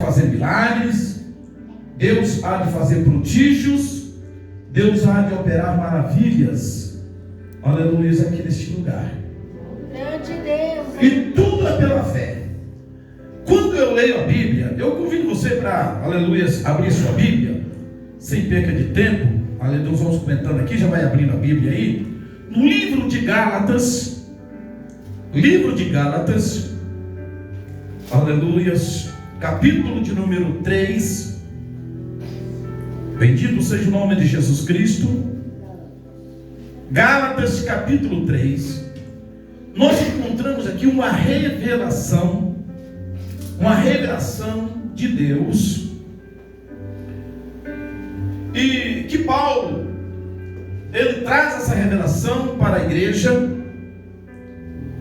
fazer milagres, Deus há de fazer prodígios, Deus há de operar maravilhas, aleluia, aqui neste lugar. Grande Deus. E tudo é pela fé. Quando eu leio a Bíblia, eu convido você para, aleluia, abrir sua Bíblia, sem perca de tempo, aleluia, nós vamos comentando aqui, já vai abrindo a Bíblia aí, no livro de Gálatas, aleluia, capítulo de número 3, bendito seja o nome de Jesus Cristo. Gálatas capítulo 3, nós encontramos aqui uma revelação de Deus, e que Paulo, ele traz essa revelação para a igreja,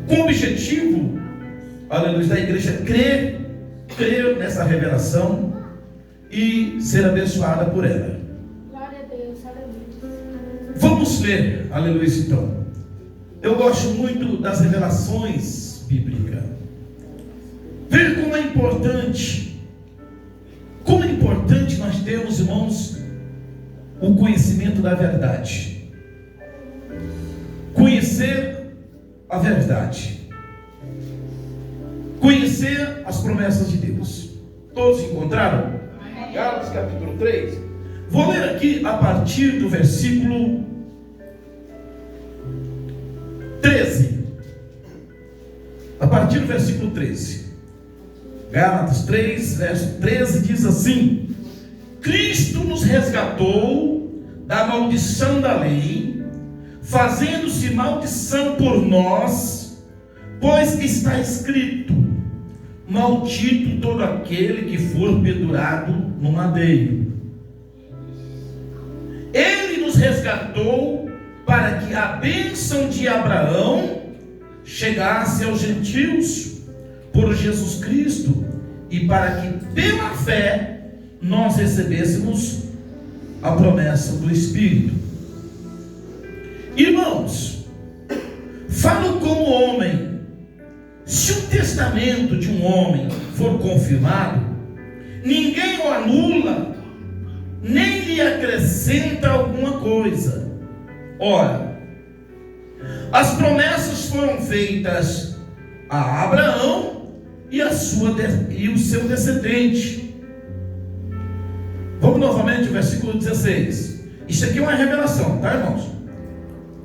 com o objetivo, aleluia, da igreja crer nessa revelação e ser abençoada por ela. Glória a Deus, aleluia. Vamos ler, aleluia, então. Eu gosto muito das revelações bíblicas. Veja como é importante nós termos, irmãos, o conhecimento da verdade. Conhecer a verdade. Conhecer as promessas de Deus. Todos encontraram? Gálatas capítulo 3. Vou ler aqui a partir do versículo 13. A partir do versículo 13. Gálatas 3, verso 13 diz assim: Cristo nos resgatou da maldição da lei, fazendo-se maldição por nós, pois está escrito: maldito todo aquele que for pendurado no madeiro. Ele nos resgatou para que a bênção de Abraão chegasse aos gentios por Jesus Cristo, e para que pela fé nós recebêssemos a promessa do Espírito. Irmãos, falo como homem. Se o testamento de um homem for confirmado, ninguém o anula, nem lhe acrescenta alguma coisa. Ora, as promessas foram feitas a Abraão e o seu descendente. Vamos novamente ao versículo 16. Isso aqui é uma revelação, tá, irmãos?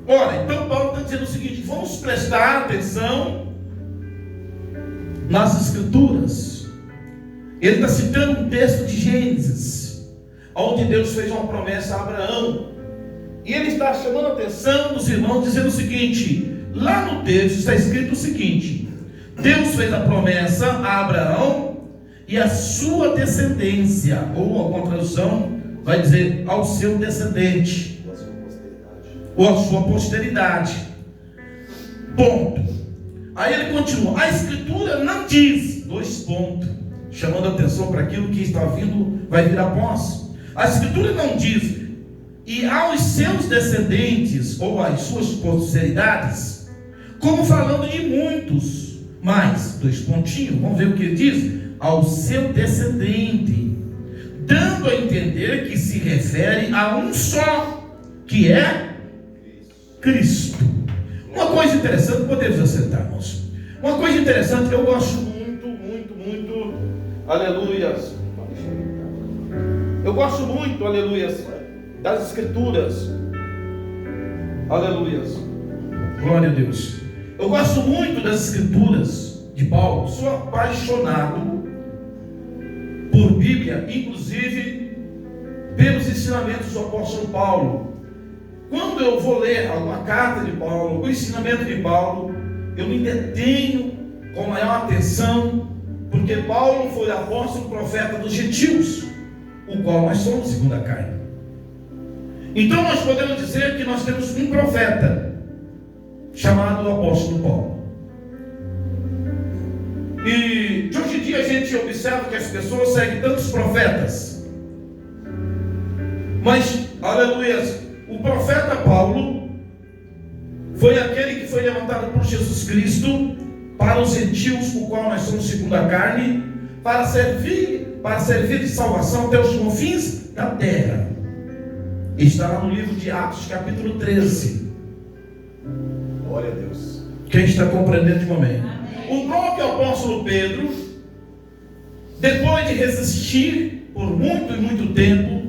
Ora, então Paulo está dizendo o seguinte: vamos prestar atenção nas Escrituras. Ele está citando um texto de Gênesis, onde Deus fez uma promessa a Abraão, e ele está chamando a atenção dos irmãos, dizendo o seguinte: lá no texto está escrito o seguinte: Deus fez a promessa a Abraão e a sua descendência, ou alguma tradução vai dizer ao seu descendente, ou a sua posteridade. Ponto. Aí ele continua: a Escritura não diz, dois pontos, chamando a atenção para aquilo que está vindo, vai vir após. A Escritura não diz: e aos seus descendentes, ou às suas posteridades, como falando de muitos, mas, dois pontinhos, vamos ver o que ele diz: ao seu descendente, dando a entender que se refere a um só, que é Cristo. Uma coisa interessante, podemos assentar, irmãos. Uma coisa interessante que eu gosto muito, aleluias. Eu gosto muito, aleluias, das Escrituras. Aleluias. Glória a Deus. Eu gosto muito das Escrituras de Paulo. Sou apaixonado por Bíblia, inclusive pelos ensinamentos do apóstolo Paulo. Quando eu vou ler alguma carta de Paulo, o ensinamento de Paulo, eu me detenho com maior atenção, porque Paulo foi apóstolo, profeta dos gentios, o qual nós somos segundo a carne. Então nós podemos dizer que nós temos um profeta chamado apóstolo Paulo. E de hoje em dia a gente observa que as pessoas seguem tantos profetas, mas, aleluia, o profeta Paulo foi aquele que foi levantado por Jesus Cristo para os gentios, o qual nós somos segundo a carne, para servir para servir de salvação até os confins da terra. Está lá no livro de Atos, capítulo 13. Glória a Deus. Quem está compreendendo de momento? O próprio apóstolo Pedro, depois de resistir por muito e muito tempo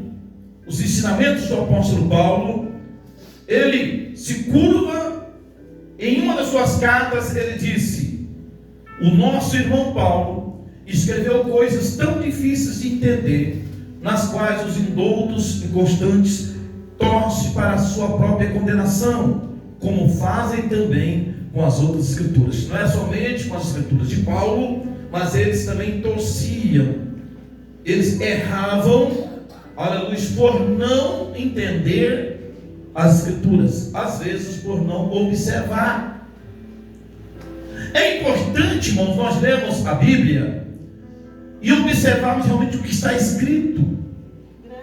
os ensinamentos do apóstolo Paulo, ele se curva. Em uma das suas cartas ele disse: o nosso irmão Paulo escreveu coisas tão difíceis de entender, nas quais os indoutos e constantes torcem para a sua própria condenação, como fazem também com as outras escrituras. Não é somente com as escrituras de Paulo, mas eles também torciam, eles erravam, aleluia, por não entender as escrituras, às vezes por não observar. É importante, irmãos, nós lermos a Bíblia e observarmos realmente o que está escrito,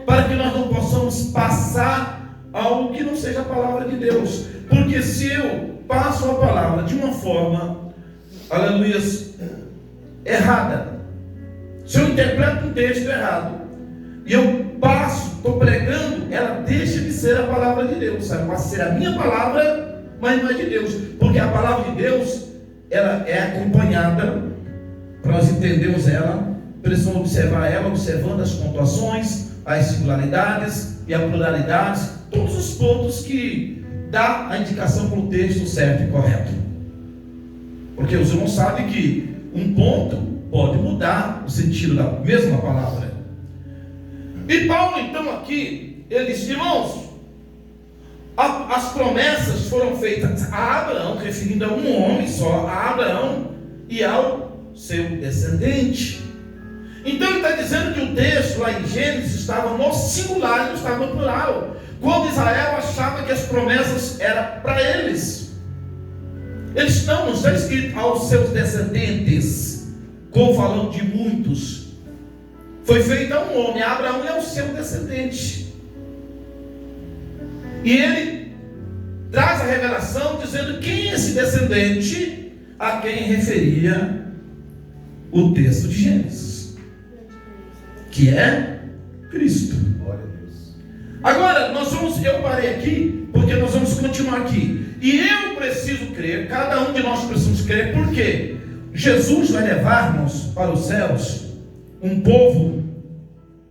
para que nós não possamos passar algo que não seja a palavra de Deus. Porque se eu passo a palavra de uma forma, aleluia, errada, se eu interpreto um texto errado, e eu passo, estou pregando, ela deixa de ser a palavra de Deus, sabe? Passa a ser a minha palavra, mas não é de Deus, porque a palavra de Deus, ela é acompanhada, para nós entendermos ela, precisamos observar ela, observando as pontuações, as singularidades e a pluralidade, todos os pontos que dá a indicação para o texto certo e correto. Porque os irmãos sabem que um ponto pode mudar o sentido da mesma palavra. E Paulo então aqui, ele diz: irmãos, as promessas foram feitas a Abraão, referindo a um homem só, a Abraão e ao seu descendente. Então ele está dizendo que o texto lá em Gênesis estava no singular e não estava no plural, quando Israel achava que as promessas eram para eles. Eles não está escrito aos seus descendentes, como falando de muitos. Foi feito a um homem, Abraão é o seu descendente. E ele traz a revelação dizendo quem é esse descendente a quem referia o texto de Gênesis, que é Cristo. Glória a Deus. Agora, eu parei aqui, porque nós vamos continuar aqui. E eu preciso crer, cada um de nós precisamos crer, porque Jesus vai levar-nos para os céus um povo,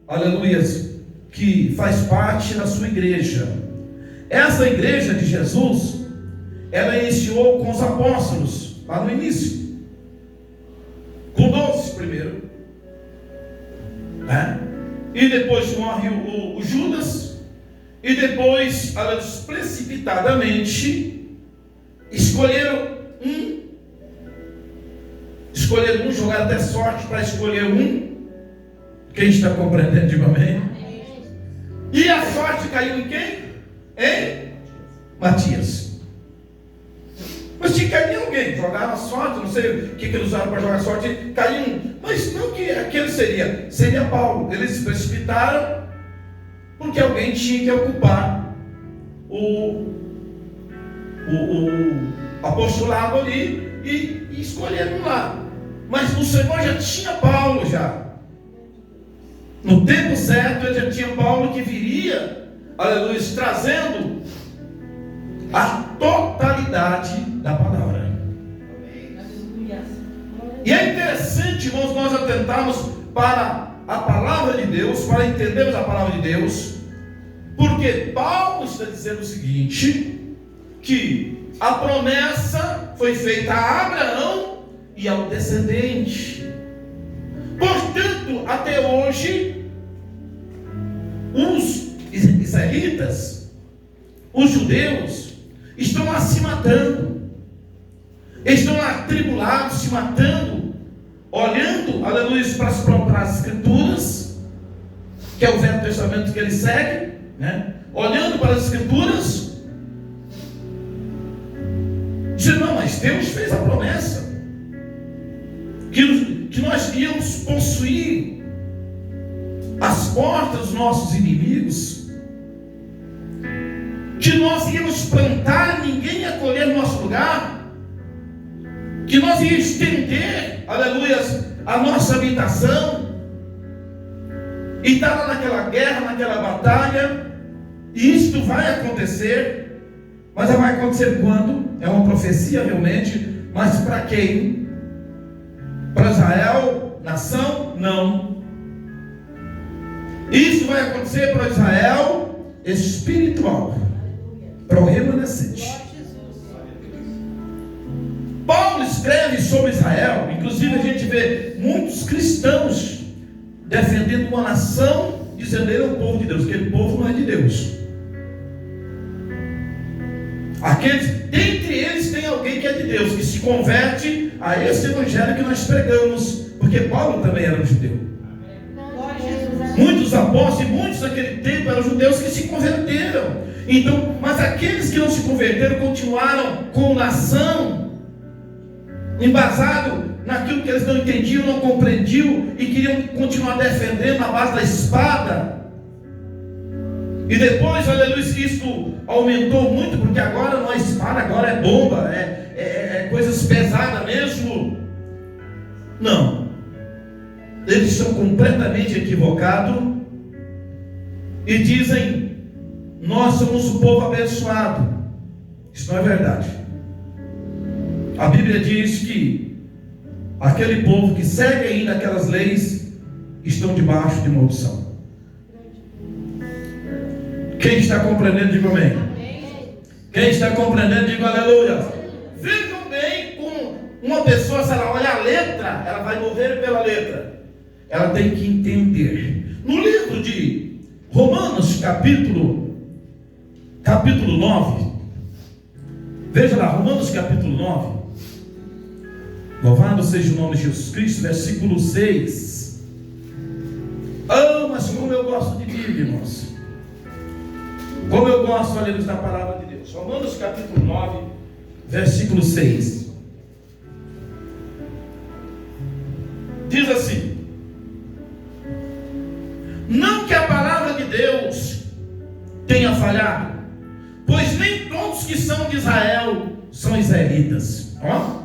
aleluia, que faz parte da sua igreja. Essa igreja de Jesus, ela iniciou com os apóstolos, lá no início, com 12 primeiro, né? E depois morre o Judas, e depois, precipitadamente, escolheram um, jogaram até sorte para escolher um. Quem está compreendendo, diga amém? E a sorte caiu em quem? Em Matias. Mas tinha que cair em alguém, jogaram a sorte, não sei o que eles usaram para jogar a sorte, caiu um, mas não que aquele seria Paulo. Eles se precipitaram, porque alguém tinha que ocupar o apostolado ali, e escolheram lá. Mas o Senhor já tinha Paulo já. No tempo certo, ele já tinha Paulo que viria, aleluia, trazendo a totalidade da palavra. E é interessante, irmãos, nós atentarmos para a palavra de Deus, para entendermos a palavra de Deus, porque Paulo está dizendo o seguinte, que a promessa foi feita a Abraão e ao descendente. Portanto, até hoje, os israelitas, os judeus, estão lá se matando, estão lá atribulados, se matando, olhando, aleluia, para as escrituras, que é o Velho Testamento que eles seguem, né? Olhando para as escrituras, dizendo: não, mas Deus fez a promessa que nós íamos possuir as portas dos nossos inimigos, que nós íamos plantar e ninguém ia colher no nosso lugar, que nós íamos estender, aleluia, a nossa habitação, e está lá naquela guerra, naquela batalha, e isto vai acontecer, mas vai acontecer quando? É uma profecia realmente, mas para quem? Para Israel, nação? Não. Isso vai acontecer para Israel espiritual, para o remanescente. Paulo escreve sobre Israel, inclusive a gente vê muitos cristãos defendendo uma nação, dizendo ele é o povo de Deus, aquele povo não é de Deus. Dentre eles tem alguém que é de Deus, que se converte a esse evangelho que nós pregamos, porque Paulo também era um judeu. Muitos apóstolos e muitos naquele tempo eram judeus que se converteram. Então, mas aqueles que não se converteram continuaram com nação, embasado naquilo que eles não entendiam, não compreendiam e queriam continuar defendendo na base da espada. E depois, aleluia, isso aumentou muito, porque agora não é espada, agora é bomba, é coisas pesadas mesmo. Não, eles estão completamente equivocados e dizem: nós somos o povo abençoado. Isso não é verdade. A Bíblia diz que aquele povo que segue ainda aquelas leis estão debaixo de maldição. Quem está compreendendo, diga amém. Quem está compreendendo, diga aleluia. Vejam bem, com uma pessoa, se ela olhar a letra, ela vai morrer pela letra. Ela tem que entender. No livro de Romanos, capítulo 9, veja lá, Romanos capítulo 9, louvado seja o nome de Jesus Cristo, versículo 6. Oh, mas como eu gosto de Bíblia, irmãos. Como eu gosto, aleluia, da palavra de Deus. Romanos capítulo 9, versículo 6. Diz assim: não que a palavra de Deus tenha falhado, pois nem todos que são de Israel são israelitas. Ó,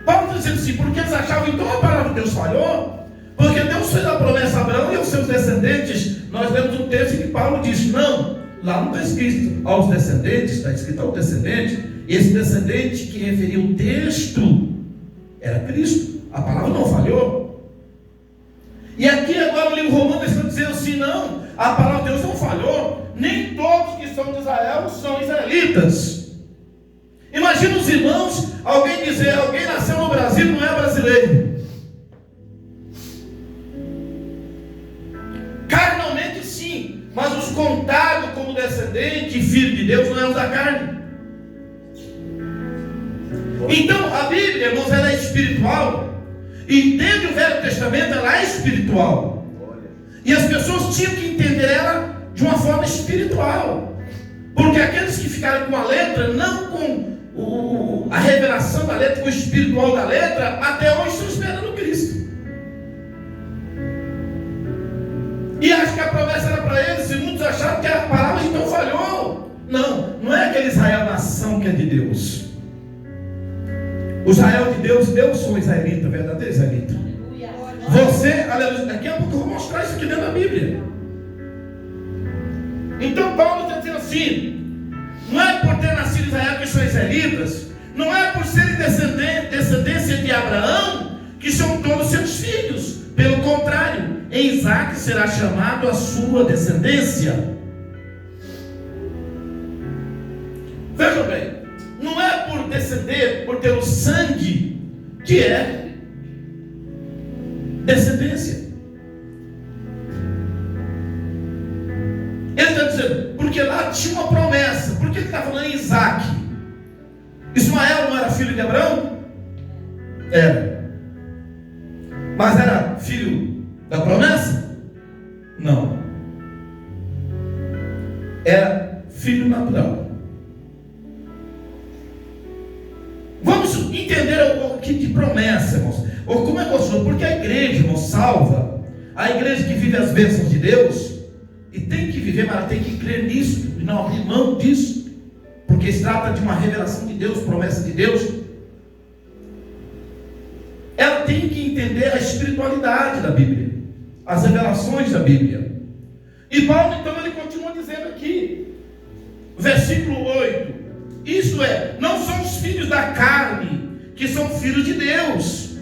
Paulo está dizendo assim, porque eles achavam então a palavra de Deus falhou, porque Deus fez a promessa a Abraão e aos seus descendentes. Nós lemos um texto que Paulo diz: não, lá não está escrito aos descendentes, está escrito ao descendente. Esse descendente que referia o texto era Cristo, a palavra não falhou. E aqui agora o livro Romanos está dizendo assim: não, a palavra de Deus não falhou, nem todos que são de Israel são israelitas. Imagina os irmãos, alguém dizer: alguém nasceu no Brasil não é brasileiro. Carnalmente sim, mas os contados como descendente e filho de Deus não é os da carne. Então a Bíblia, irmãos, ela é espiritual, e desde o Velho Testamento ela é espiritual, e as pessoas tinham que entender ela de uma forma espiritual, porque aqueles que ficaram com a letra, não com a revelação da letra, com o espiritual da letra, até hoje estão esperando Cristo. E acho que a promessa era para eles, e muitos acharam que a palavra então falhou. Não, não é aquele Israel nação que é de Deus. O Israel de Deus, Deus sou israelita, verdadeiro israelita. Você, aleluia, daqui a pouco eu vou mostrar isso aqui dentro da Bíblia. Então Paulo está dizendo assim: não é por ter nascido Israel que são israelitas, não é por serem descendência de Abraão que são todos seus filhos. Pelo contrário, em Isaac será chamado a sua descendência. Vejam bem, não é por descender, por ter o sangue, que é descendência. Ele está dizendo, porque lá tinha uma promessa. Por que ele está falando em Isaac? Ismael não era filho de Abraão? Era. Mas era filho da promessa? Não. Era filho natural. Vamos entender o que de promessa, irmãos. Ou como é gostoso, porque a igreja, irmão, salva. A igreja que vive as bênçãos de Deus, e tem que viver, mas ela tem que crer nisso, e não abrir mão disso, porque se trata de uma revelação de Deus, promessa de Deus. Ela tem que entender a espiritualidade da Bíblia. as revelações da Bíblia. E Paulo então ele continua dizendo aqui, versículo 8, isto é, não são os filhos da carne que são filhos de Deus,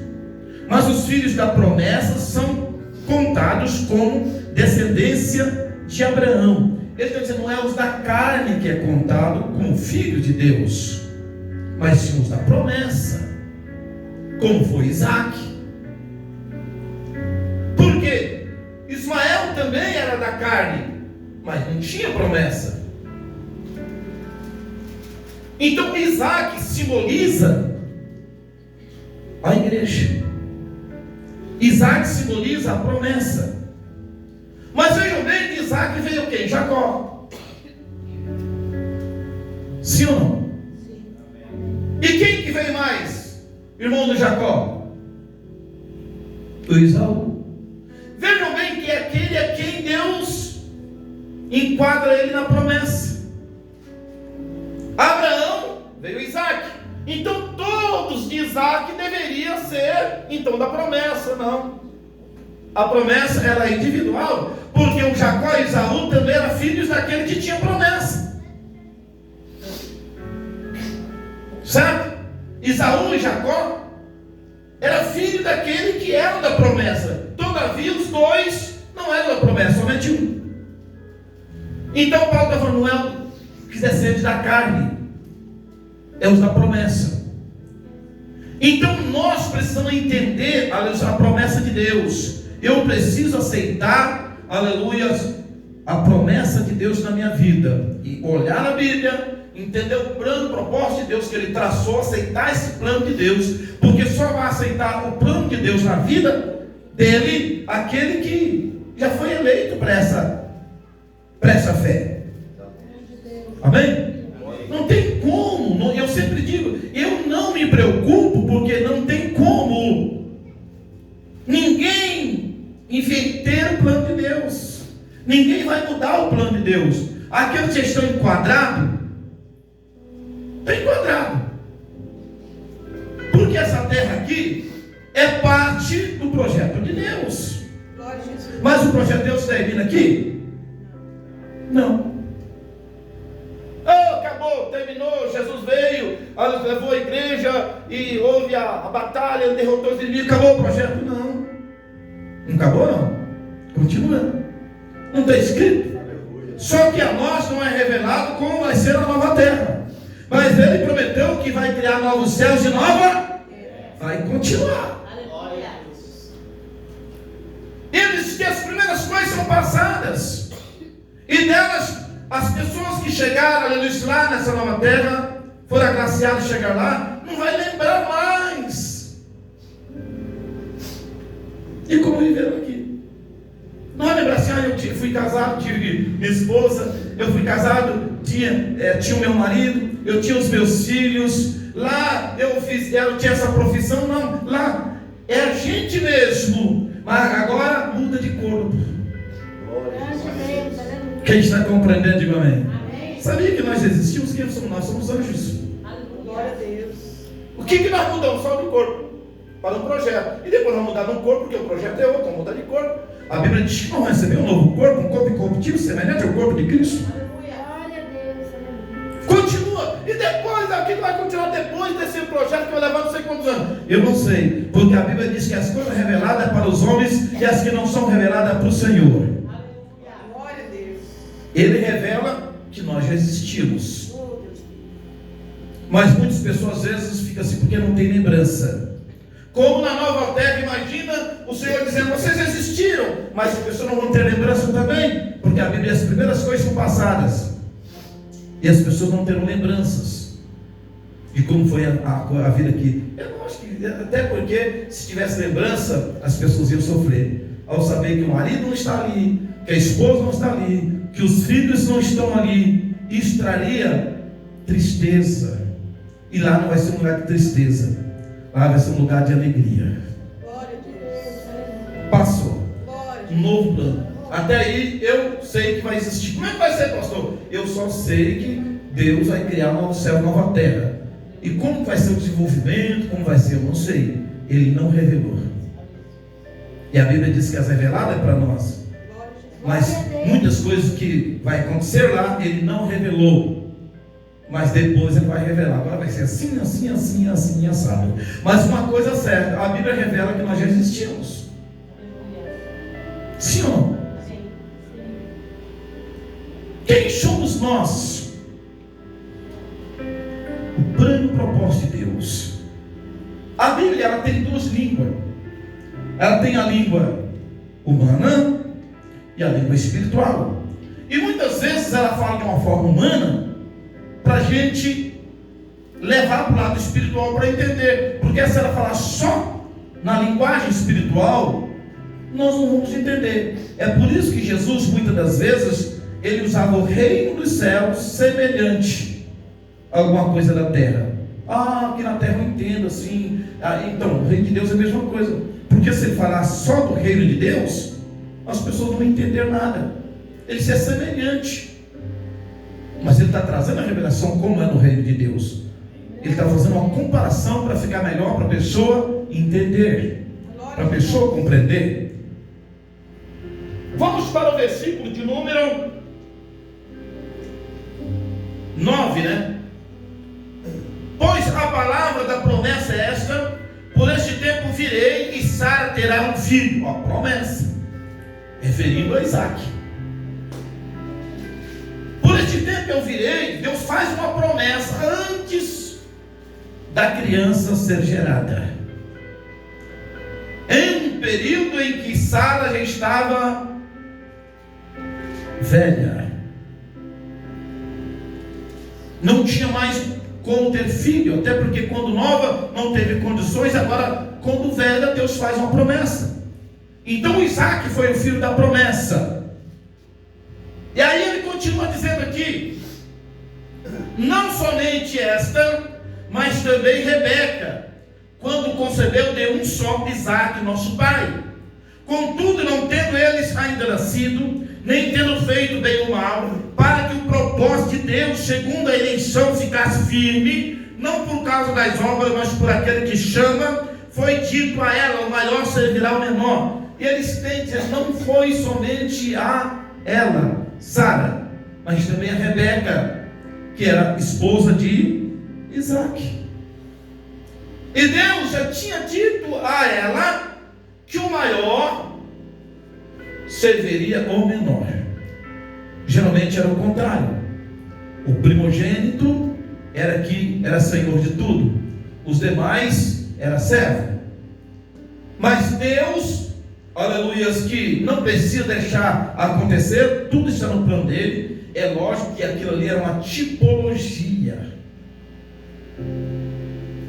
mas os filhos da promessa são contados como descendência de Abraão. Ele está dizendo, não é os da carne que é contado como filho de Deus, mas sim os da promessa, como foi Isaac. Por quê? Ismael também era da carne, mas não tinha promessa. Então Isaac simboliza a igreja. Isaac simboliza a promessa. Mas vejam bem que Isaac veio quem? Jacó. Sim ou não? Sim. E quem que veio mais? Irmão de Jacó? O Esaú. Vejam bem que aquele é quem Deus enquadra ele na promessa. Abraão veio Isaac. Então todos de Isaac deveriam ser então da promessa, não. A promessa era individual, porque o Jacó e Esaú também eram filhos daquele que tinha promessa. Certo? Esaú e Jacó era filho daquele que era da promessa. Todavia os dois não eram da promessa, somente um. Então Paulo está falando, não é o que descende da carne, é os da promessa. Então nós precisamos entender a promessa de Deus. Eu preciso aceitar, aleluia, a promessa de Deus na minha vida. E olhar a Bíblia, entender o plano, o propósito de Deus que Ele traçou, aceitar esse plano de Deus. Porque só vai aceitar o plano de Deus na vida dele, aquele que já foi eleito para essa fé. Amém? Não tem como, eu sempre digo, eu não me preocupo, porque não tem como ninguém inverter o plano de Deus. Ninguém vai mudar o plano de Deus. Aqueles que estão enquadrados, está enquadrado. Porque essa terra aqui é parte do projeto de Deus. Mas o projeto de Deus termina aqui? Não. Oh, acabou, terminou, Jesus veio, levou a igreja e houve a batalha, ele derrotou os inimigos, acabou o projeto? Não. Não acabou não. Continua. Não está escrito. Só que a nós não é revelado como vai ser a nova terra. Mas ele prometeu que vai criar novos céus e nova. Vai continuar. Ele disse que as primeiras coisas são passadas. E delas, as pessoas que chegaram lá nessa nova terra, foram agraciadas de chegar lá, não vai lembrar mais. E como viveram aqui? Não vai lembrar assim, eu fui casado, tive minha esposa, eu fui casado, tinha o meu marido, eu tinha os meus filhos, lá eu tinha essa profissão, não, lá é a gente mesmo, mas agora muda de corpo. Quem está compreendendo, diga amém. Sabia que nós existimos? Quem somos nós? Somos anjos. Glória a Deus. O que nós mudamos? Só de corpo, para um projeto. E depois vamos mudar de um corpo, porque o projeto é outro, vamos mudar de corpo. A Bíblia diz que vamos receber um novo corpo, um corpo incorruptível, semelhante ao corpo de Cristo. Glória a Deus. Continua. E depois, aquilo vai continuar depois desse projeto que vai levar não sei quantos anos. Eu não sei, porque a Bíblia diz que as coisas reveladas é para os homens e as que não são reveladas é para o Senhor. Glória a Deus. Ele revela que nós já existimos. Mas muitas pessoas às vezes ficam assim, porque não tem lembrança. Como na nova terra, imagina o Senhor dizendo, vocês existiram, mas as pessoas não vão ter lembrança também, porque a Bíblia, as primeiras coisas são passadas, e as pessoas não terão lembranças de como foi a vida aqui. Eu acho que, até porque, se tivesse lembrança, as pessoas iam sofrer, ao saber que o marido não está ali, que a esposa não está ali, que os filhos não estão ali. Isso traria tristeza, e lá não vai ser um lugar de tristeza, lá vai ser um lugar de alegria. Glória a Deus. Passou. Um novo plano. Até aí eu sei que vai existir. Como é que vai ser, pastor? Eu só sei que Deus vai criar um novo céu e nova terra. E como vai ser o desenvolvimento, como vai ser, eu não sei. Ele não revelou. E a Bíblia diz que as reveladas é para nós. Mas muitas coisas que vai acontecer lá, Ele não revelou. Mas depois Ele vai revelar. Agora vai ser assim, assim, assim, assim, assado. Mas uma coisa certa, a Bíblia revela que nós já existimos. Sim ou não? Quem somos nós? O plano e propósito de Deus. A Bíblia, ela tem duas línguas. Ela tem a língua humana e a língua espiritual. E muitas vezes ela fala de uma forma humana para a gente levar para o lado espiritual para entender. Porque se ela falar só na linguagem espiritual, nós não vamos entender. É por isso que Jesus, muitas das vezes, Ele usava o reino dos céus semelhante a alguma coisa da terra. Aqui na terra eu entendo assim. Então, o reino de Deus é a mesma coisa. Porque se Ele falar só do reino de Deus, as pessoas não vão entender nada. Ele é semelhante. Mas Ele está trazendo a revelação como é no reino de Deus. Ele está fazendo uma comparação para ficar melhor para a pessoa entender, para a pessoa compreender. Vamos para o versículo de número 9, né? Pois a palavra da promessa é esta: por este tempo virei e Sara terá um filho. Ó, promessa, referindo a Isaac. Por este tempo eu virei. Deus faz uma promessa antes da criança ser gerada, em um período em que Sara já estava velha, não tinha mais como ter filho, até porque quando nova não teve condições, agora quando velha Deus faz uma promessa. Então Isaac foi o filho da promessa. E aí ele continua dizendo aqui: não somente esta, mas também Rebeca, quando concebeu, deu um só Isaac, nosso pai. Contudo, não tendo eles ainda nascido, nem tendo feito bem ou mal, para que o propósito de Deus, segundo a eleição, ficasse firme, não por causa das obras, mas por aquele que chama, foi dito a ela: o maior servirá ao menor. E eles têm dizendo, não foi somente a ela, Sara, mas também a Rebeca, que era esposa de Isaac. E Deus já tinha dito a ela que o maior serviria ao menor. Geralmente era o contrário. O primogênito era senhor de tudo, os demais era servo. Mas Deus, aleluias, que não precisa deixar acontecer, tudo está no plano dele. É lógico que aquilo ali era uma tipologia.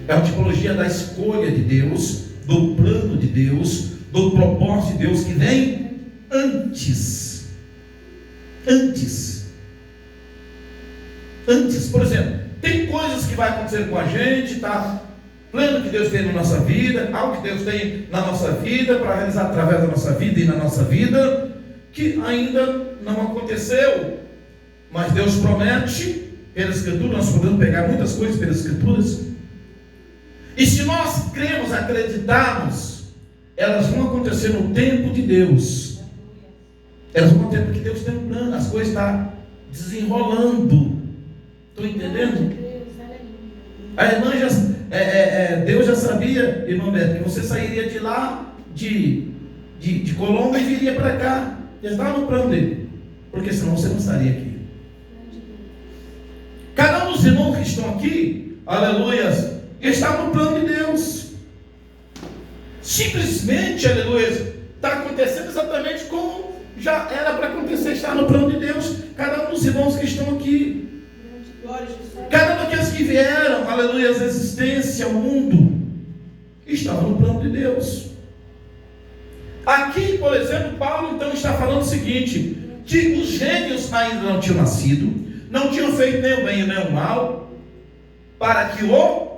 É uma tipologia da escolha de Deus, do plano de Deus, do propósito de Deus que vem antes. Por exemplo, tem coisas que vai acontecer com a gente, tá? Plano que Deus tem na nossa vida, algo que Deus tem na nossa vida, para realizar através da nossa vida e na nossa vida, que ainda não aconteceu, mas Deus promete pela Escritura. Nós podemos pegar muitas coisas pelas Escrituras, e se nós cremos, acreditarmos, elas vão acontecer no tempo de Deus. Elas vão acontecer porque Deus tem um plano, as coisas estão desenrolando. Estão entendendo? A irmã Deus já sabia, irmã Beto, que você sairia de lá, de Colômbia, e viria para cá. Já estava no plano dele, porque senão você não estaria aqui. Cada um dos irmãos que estão aqui, aleluias, está no plano de Deus. Simplesmente, aleluia, está acontecendo exatamente como já era para acontecer, está no plano de Deus. Cada um dos irmãos que estão aqui, cada um daqueles que vieram, aleluia, a existência, ao mundo, estava no plano de Deus. Aqui, por exemplo, Paulo então está falando o seguinte: que os gênios ainda não tinham nascido, não tinham feito nem o bem nem o mal, para que o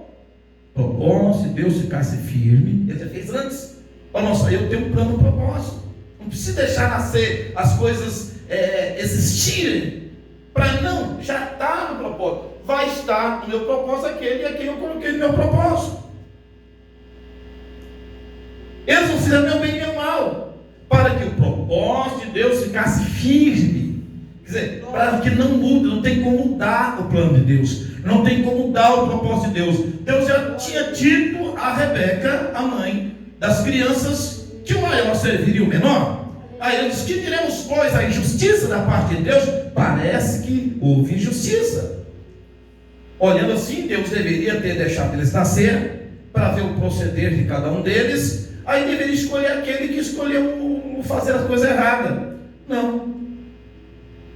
propósito de Deus ficasse firme. Ele já fez antes. Olha, nossa, eu tenho um plano, um propósito. Não precisa deixar nascer as coisas existirem. Para não, já está no propósito. Vai estar no meu propósito aquele a quem eu coloquei no meu propósito. Eles não fizeram nem o bem nem o mal. ficasse firme. Quer dizer, para que não mude, não tem como mudar o plano de Deus, não tem como mudar o propósito de Deus. Deus já tinha dito a Rebeca, a mãe das crianças, que o maior serviria o menor. Aí ele diz: que diremos, pois, a injustiça da parte de Deus? Parece que houve injustiça. Olhando assim, Deus deveria ter deixado eles nascer, para ver o proceder de cada um deles. Aí deveria escolher aquele que escolheu fazer as coisas erradas. Não.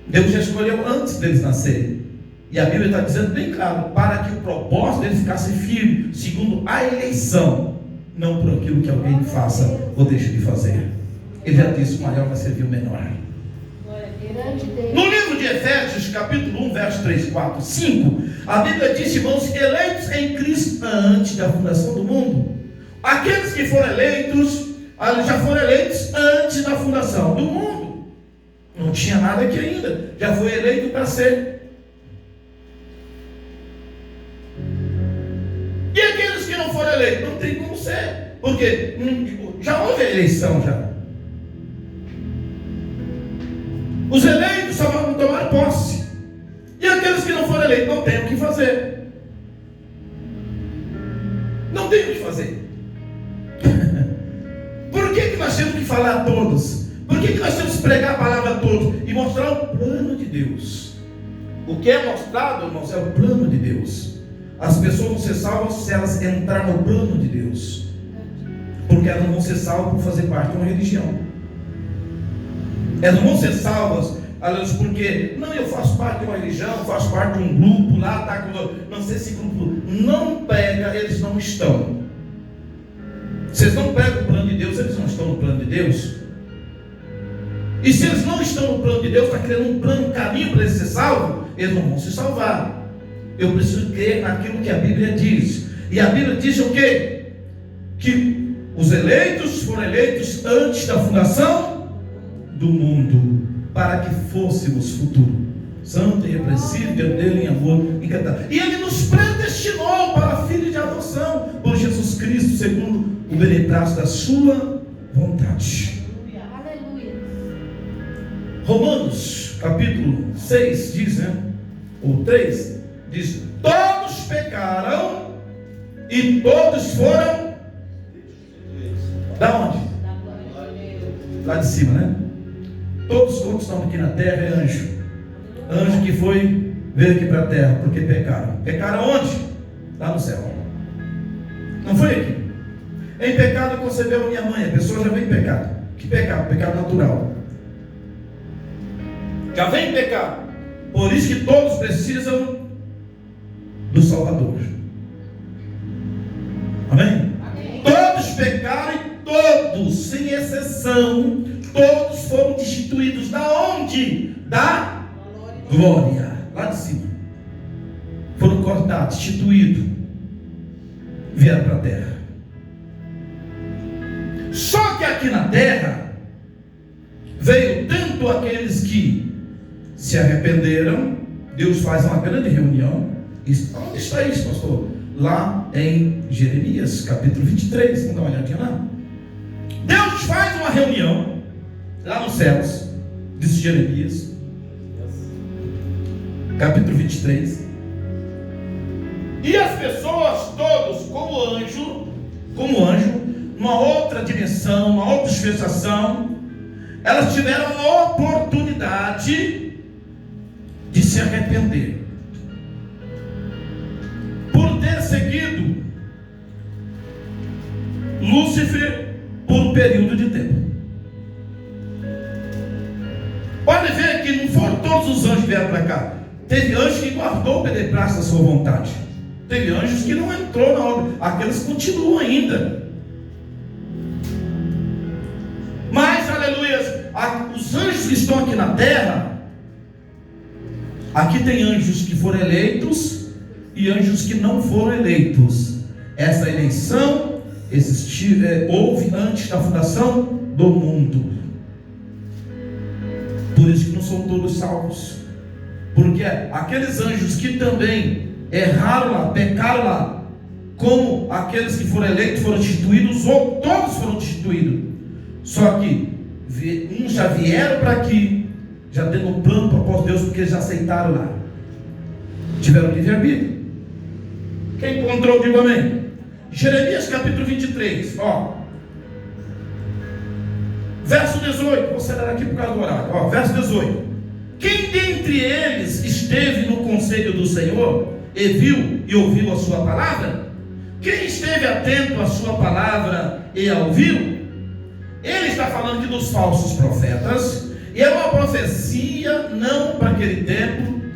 Deus já escolheu antes deles nascerem. E a Bíblia está dizendo bem claro: para que o propósito deles ficasse firme, segundo a eleição, não por aquilo que alguém faça ou deixe de fazer. Ele já disse: o maior vai servir o menor. No livro de Efésios, capítulo 1, verso 3, 4, 5, a Bíblia diz, irmãos, eleitos em Cristo antes da fundação do mundo. Aqueles que foram eleitos, já foram eleitos antes da fundação do mundo. Não tinha nada aqui ainda, já foi eleito para ser. E aqueles que não foram eleitos, não tem como ser, porque já houve eleição já. Os eleitos só vão tomar posse, e aqueles que não foram eleitos não têm o que fazer. Não tem o que fazer. Por que nós temos que falar a todos? Por que nós temos que pregar a palavra a todos e mostrar o plano de Deus? O que é mostrado, irmãos, é o plano de Deus. As pessoas vão ser salvas se elas entrarem no plano de Deus, porque elas não vão ser salvas por fazer parte de uma religião. Elas não vão ser salvas porque não, eu faço parte de uma religião, faço parte de um grupo lá, tá, não sei se grupo não pega, eles não estão. Vocês não pegam o plano de Deus, eles não estão no plano de Deus. E se eles não estão no plano de Deus, está criando um plano, um caminho para eles ser salvos, eles não vão se salvar. Eu preciso crer naquilo que a Bíblia diz. E a Bíblia diz o quê? Que os eleitos foram eleitos antes da fundação do mundo, para que fôssemos futuro santo e repreensível dele em amor encantado. E ele nos predestinou para filhos de adoção por Jesus Cristo, segundo o beneplácito da sua vontade. Aleluia. Romanos capítulo 6 diz, ou 3, diz: todos pecaram e todos foram da onde? Lá de cima, né? Todos quantos estão aqui na terra é anjo. Anjo que veio aqui para a terra porque pecaram. Pecaram onde? Lá no céu. Não foi aqui. Em pecado concebeu minha mãe. A pessoa já vem em pecado. Que pecado? Pecado natural. Já vem em pecado. Por isso que todos precisam do Salvador. Amém? Amém. Todos pecaram e todos, sem exceção, todos foram destituídos da onde? Da glória. Lá de cima. Foram cortados, destituídos. Vieram para a terra. Só que aqui na terra veio tanto aqueles que se arrependeram. Deus faz uma grande reunião. Onde está isso, pastor? Lá em Jeremias, capítulo 23. Vamos dar uma olhadinha lá. Deus faz uma reunião lá nos céus, diz Jeremias, capítulo 23. E as pessoas todos, como anjo, numa outra dimensão, uma outra dispensação, elas tiveram a oportunidade de se arrepender por ter seguido Lúcifer por um período de tempo. Pode ver que não foram todos os anjos que vieram para cá. Teve anjo que guardou o beneplácito da sua vontade. Teve anjos que não entrou na obra. Aqueles continuam ainda. Mas, aleluia, os anjos que estão aqui na terra, aqui tem anjos que foram eleitos e anjos que não foram eleitos. Essa eleição houve antes da fundação do mundo. Por isso que não são todos salvos. Porque aqueles anjos que também erraram lá, pecaram lá, como aqueles que foram eleitos foram destituídos, ou todos foram destituídos. Só que Uns já vieram para aqui, já tendo um plano, propósito de Deus, porque eles já aceitaram lá. Tiveram livre-arbítrio. Quem encontrou, diga amém. Jeremias capítulo 23, ó. Verso 18, vou acelerar aqui por causa do horário. Ó, verso 18. Quem dentre eles esteve no conselho do Senhor, e viu e ouviu a sua palavra? Quem esteve atento à sua palavra e a ouviu? Ele está falando aqui dos falsos profetas, e é uma profecia não para aquele tempo,